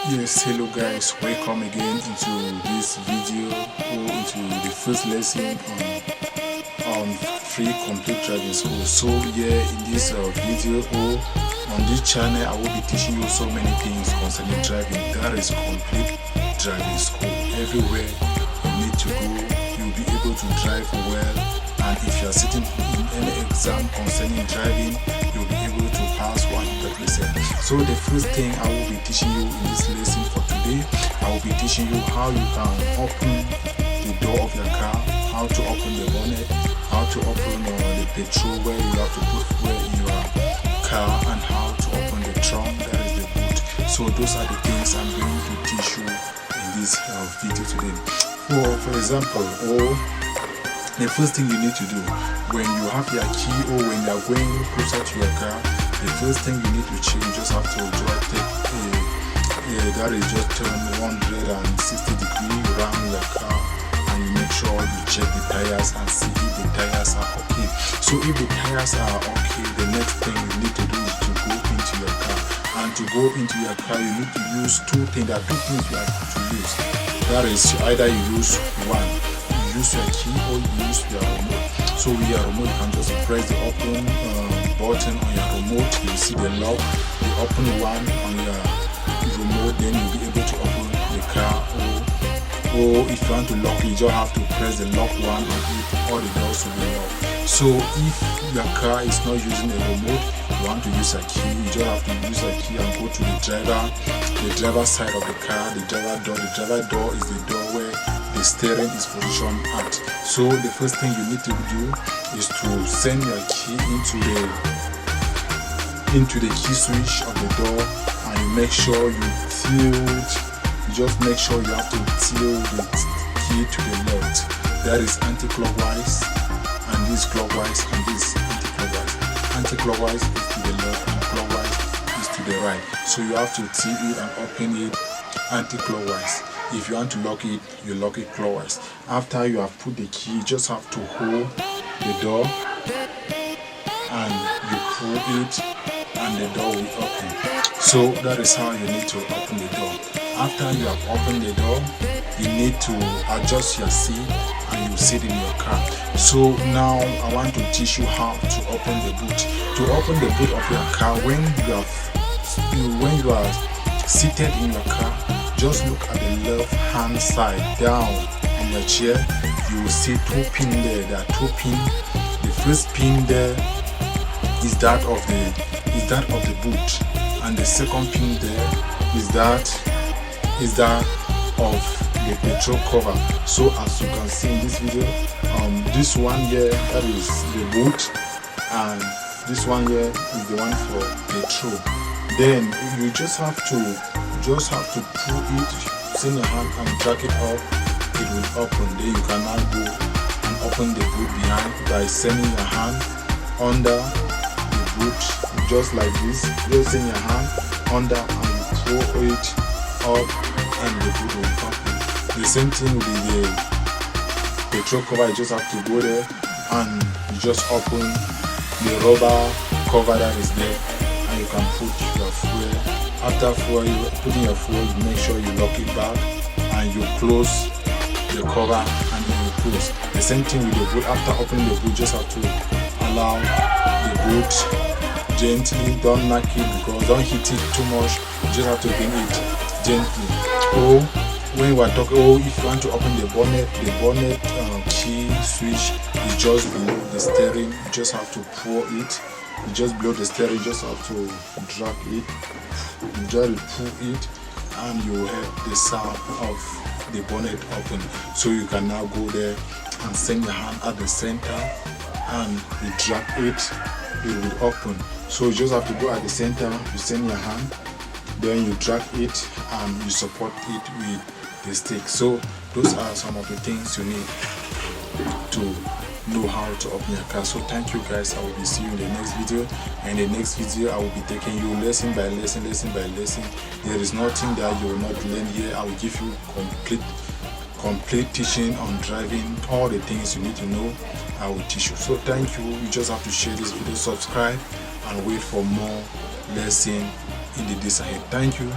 Yes, hello guys, welcome again into this video or into the first lesson on free complete driving school. So yeah, in this video or on this channel I will be teaching you so many things concerning driving. That is complete driving school. Everywhere you need to go, you'll be able to drive well, and if you are sitting in any exam concerning driving, you'll be able to pass 100%. So the first thing I will be teaching you in this lesson for today, I will be teaching you how you can open the door of your car, how to open the bonnet, how to open the petrol where you have to put fuel in your car, and how to open the trunk, that is the boot. So those are the things I'm going to teach you in this video today. For example, the first thing you need to do when you have your key or when you are going closer to your car, the first thing you need to change, you just have to that is just turn 160 degrees around your car, and you make sure you check the tires and see if the tires are okay. So if the tires are okay, the next thing you need to do is to go into your car. And to go into your car, you need to use two things. There are two things you have to use. That is, either you use one, you use your key, or you use your remote. So with your remote, you can just press the open button on your remote. You see the lock, the open one on your remote, then you'll be able to open the car. Or if you want to lock it, you just have to press the lock one and all the doors will be locked. So if your car is not using a remote, you want to use a key, you just have to use a key and go to the driver side of the car, the driver door. The driver door is the door where the steering is positioned at. So the first thing you need to do is to send your key into the key switch of the door, and you make sure you tilt. Just make sure you have to tilt the key to the left. That is anti-clockwise, and this clockwise, and this anti-clockwise. Anti-clockwise is to the left and clockwise is to the right. So you have to tilt it and open it anti-clockwise. If you want to lock it, you lock it clockwise. After you have put the key, you just have to hold the door and you pull it and the door will open. So that is how you need to open the door. After you have opened the door, you need to adjust your seat and you sit in your car. So now I want to teach you how to open the boot. To open the boot of your car, when you are seated in your car, just look at the left hand side down on your chair. You will see two pins there. There are two pins. The first pin there is that of the boot, and the second pin there is that of the petrol cover. So as you can see in this video, this one here, that is the boot, and this one here is the one for petrol. Then you just have to pull it, send your hand and drag it up, it will open. Then you can now go and open the boot behind by sending your hand under the boot, just like this. Just send your hand under and you throw it up and the boot will open. The same thing with the petrol cover. You just have to go there and you just open the rubber cover that is there, and you can put your fuel. After putting your fuel, you make sure you lock it back and you close the cover and then you close. The same thing with the boot. After opening the boot, just have to allow the boot gently. Don't knock it, because don't hit it too much. You just have to bring it gently. Or when you are talking, if you want to open the bonnet key switch is just below the steering. You just have to pull it. You just below the steering, you just have to drag it. You just pull it, and you will hear the sound of the bonnet open. So you can now go there and send your hand at the center, and you drag it, it will open. So you just have to go at the center, you send your hand, then you drag it and you support it with the stick. So those are some of the things you need to know how to open your car. So thank you guys. I will be seeing you in the next video, and in the next video I will be taking you lesson by lesson. There is nothing that you will not learn here. I will give you complete teaching on driving. All the things you need to know, I will teach you. So thank you. You just have to share this video, subscribe, and wait for more lesson in the days ahead. Thank you.